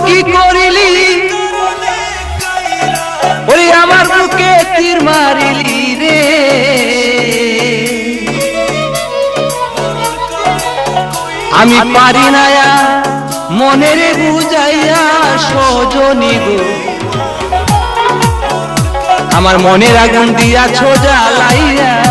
কি করিলি ওরে আমার বুকে তীর মারিলি রে আমি পারি না মনের বুঝাইয়া সজনী গো আমার মনের আগুন দিয়াছো জ্বালাইয়া